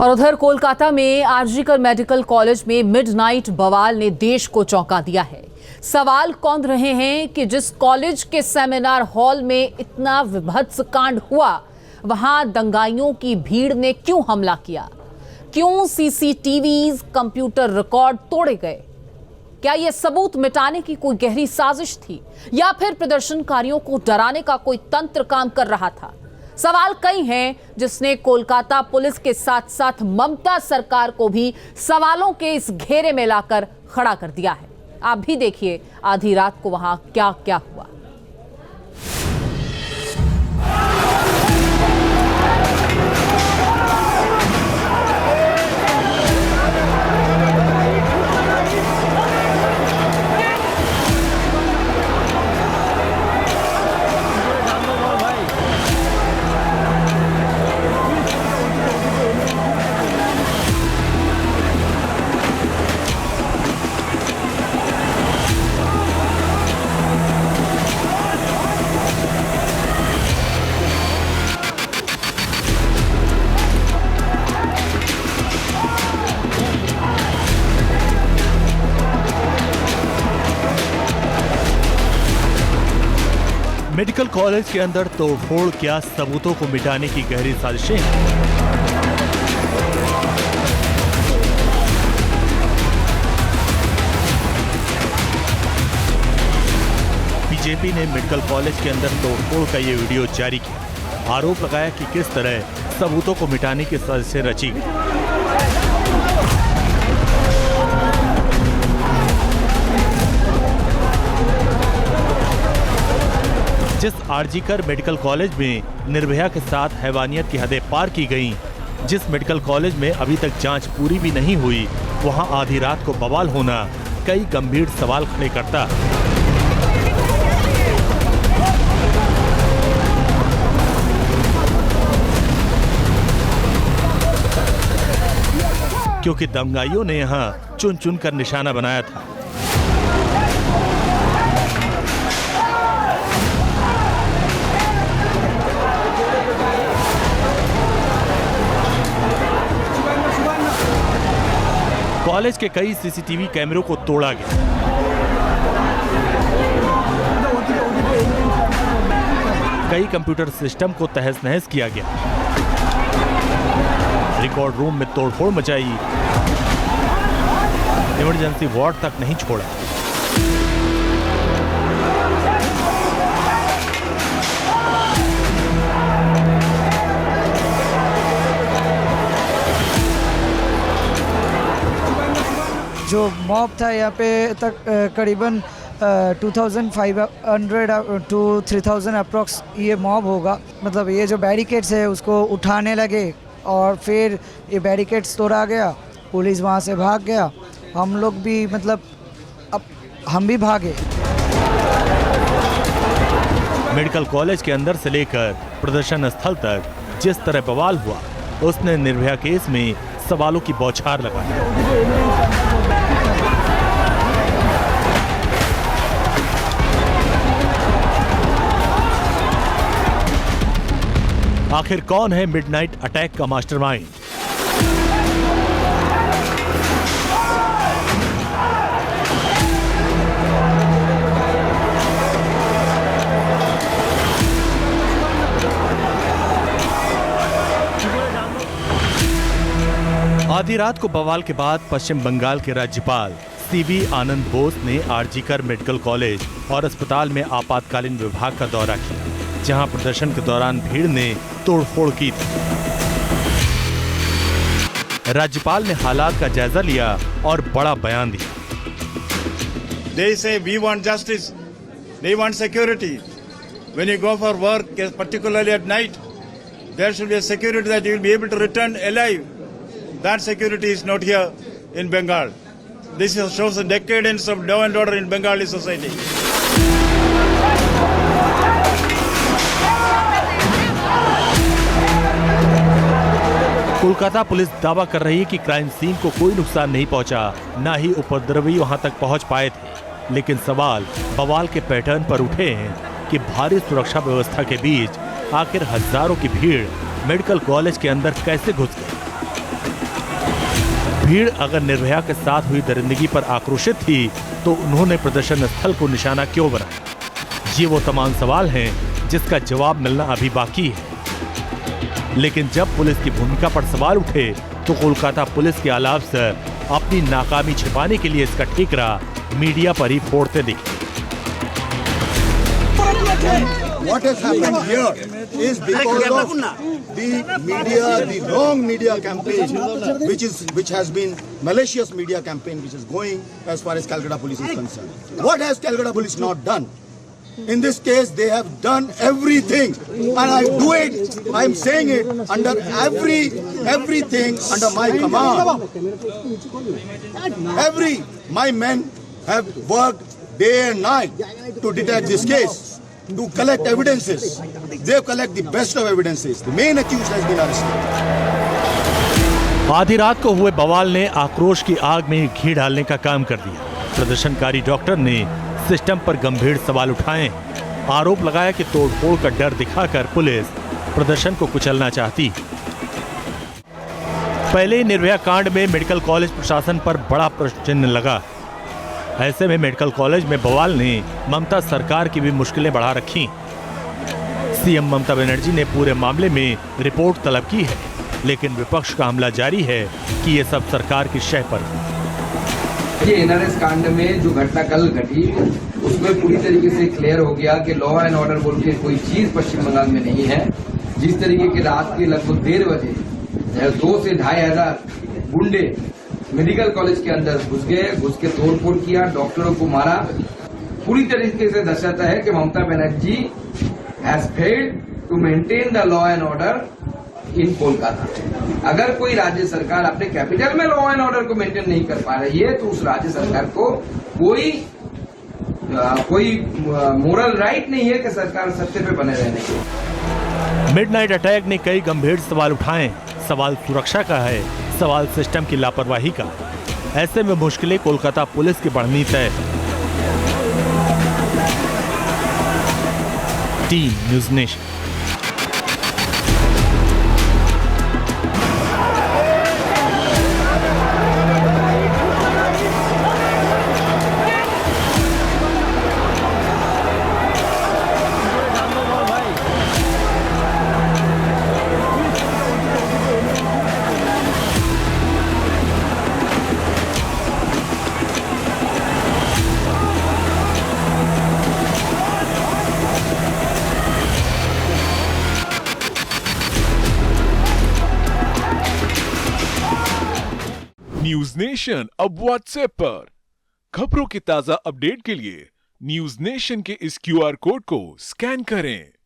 और उधर कोलकाता में आरजीकर मेडिकल कॉलेज में मिडनाइट बवाल ने देश को चौंका दिया है। सवाल कौंध रहे हैं कि जिस कॉलेज के सेमिनार हॉल में इतना विभत्स कांड हुआ, वहां दंगाइयों की भीड़ ने क्यों हमला किया? क्यों सीसीटीवीज, कंप्यूटर रिकॉर्ड तोड़े गए? क्या यह सबूत मिटाने की कोई गहरी साजिश थी या फिर प्रदर्शनकारियों को डराने का कोई तंत्र काम कर रहा था? सवाल कई हैं, जिसने कोलकाता पुलिस के साथ साथ ममता सरकार को भी सवालों के इस घेरे में लाकर खड़ा कर दिया है। आप भी देखिए आधी रात को वहां क्या क्या हुआ। मेडिकल कॉलेज के अंदर तोड़फोड़ क्या सबूतों को मिटाने की गहरी साजिशें? बीजेपी ने मेडिकल कॉलेज के अंदर तोड़फोड़ का ये वीडियो जारी किया। आरोप लगाया कि किस तरह सबूतों को मिटाने की साजिशें रची गई। जिस आरजीकर मेडिकल कॉलेज में निर्भया के साथ हैवानियत की हदें पार की गईं, जिस मेडिकल कॉलेज में अभी तक जांच पूरी भी नहीं हुई, वहां आधी रात को बवाल होना कई गंभीर सवाल खड़े करता है। क्योंकि दंगाइयों ने यहां चुन चुन कर निशाना बनाया था। कॉलेज के कई सीसीटीवी कैमरों को तोड़ा गया। कई कंप्यूटर सिस्टम को तहस नहस किया गया। रिकॉर्ड रूम में तोड़फोड़ मचाई, इमरजेंसी वार्ड तक नहीं छोड़ा। जो मॉब था यहाँ पे तक करीबन 2500 टू 3000 अप्रॉक्स ये मॉब होगा। मतलब ये जो बैरिकेड्स है उसको उठाने लगे और फिर ये बैरिकेड्स तोड़ा गया, पुलिस वहाँ से भाग गया, हम लोग भी मतलब अब हम भी भागे। मेडिकल कॉलेज के अंदर से लेकर प्रदर्शन स्थल तक जिस तरह बवाल हुआ, उसने निर्भया केस में सवालों की बौछार लगाई। आखिर कौन है मिडनाइट अटैक का मास्टरमाइंड? आधी रात को बवाल के बाद पश्चिम बंगाल के राज्यपाल सीवी आनंद बोस ने आरजीकर मेडिकल कॉलेज और अस्पताल में आपातकालीन विभाग का दौरा किया, जहां प्रदर्शन के दौरान भीड़ ने तोड़फोड़ की थी। राज्यपाल ने हालात का जायजा लिया और बड़ा बयान दिया। They say we want justice, they want security. When you go for work, particularly at night, there should be a security that you will be able to return alive. That security is not here in Bengal. This shows the decadence of law and order in Bengali society. Kolkata police दावा कर रही है कि crime scene को कोई नुकसान नहीं पहुंचा, ना ही उपद्रवी वहां तक पहुंच पाए थे। लेकिन सवाल बवाल के पैटर्न पर उठे हैं कि भारी सुरक्षा व्यवस्था के बीच आखिर हजारों की भीड़ मेडिकल कॉलेज के अंदर कैसे घुस गई। भीड़ अगर निर्भया के साथ हुई दरिंदगी पर आक्रोशित थी तो उन्होंने प्रदर्शन स्थल को निशाना क्यों बनाया? ये वो तमाम सवाल हैं जिसका जवाब मिलना अभी बाकी है। लेकिन जब पुलिस की भूमिका पर सवाल उठे तो कोलकाता पुलिस के आला अफसर अपनी नाकामी छिपाने के लिए इसका टिकरा मीडिया पर ही फोड़ते दिखे। What has happened here is because of the media, the wrong media campaign, which has been malicious media campaign, which is going as far as Calcutta Police is concerned. What has Calcutta Police not done? In this case, they have done everything, and I do it. I am saying it under everything under my command. My men have worked day and night to detect this case, to collect evidences. They collect the best of evidences. The main accused has been arrested. आधी रात को हुए बवाल ने आक्रोश की आग में घी डालने का काम कर दिया। प्रदर्शनकारी डॉक्टर ने सिस्टम पर गंभीर सवाल उठाए। आरोप लगाया कि तोड़फोड़ का डर दिखाकर पुलिस प्रदर्शन को कुचलना चाहती। पहले ही निर्भया कांड में मेडिकल कॉलेज प्रशासन पर बड़ा प्रश्न चिन्ह लगा। ऐसे में मेडिकल कॉलेज में बवाल ने ममता सरकार की भी मुश्किलें बढ़ा रखी। सीएम ममता बनर्जी ने पूरे मामले में रिपोर्ट तलब की है, लेकिन विपक्ष का हमला जारी है कि ये सब सरकार की शह पर है। ये एनआरएस कांड में जो घटना कल घटी उसमें पूरी तरीके से क्लियर हो गया कि लॉ एंड ऑर्डर बोल के कोई चीज पश्चिम बंगाल में नहीं है। जिस तरीके के रात के लगभग 1:30 बजे 2 से 2,500 गुंडे मेडिकल कॉलेज के अंदर घुस के तोड़फोड़ किया, डॉक्टरों को मारा, पूरी तरीके से दर्शाता है कि Mamata Banerjee has failed to maintain the law and order in Kolkata. अगर कोई राज्य सरकार अपने कैपिटल में लॉ एंड ऑर्डर को मेंटेन नहीं कर पा रही है तो उस राज्य सरकार को कोई मोरल राइट नहीं है कि सरकार सत्ते पे बने रहने की। मिडनाइट अटैक ने कई गंभीर सवाल उठाए। सवाल सुरक्षा का है, सवाल सिस्टम की लापरवाही का। ऐसे में मुश्किलें कोलकाता पुलिस की बढ़नी तय। Team news nation. News nation अब व्हाट्सएप पर खबरों के ताजा अपडेट के लिए न्यूज नेशन के इस QR कोड को स्कैन करें।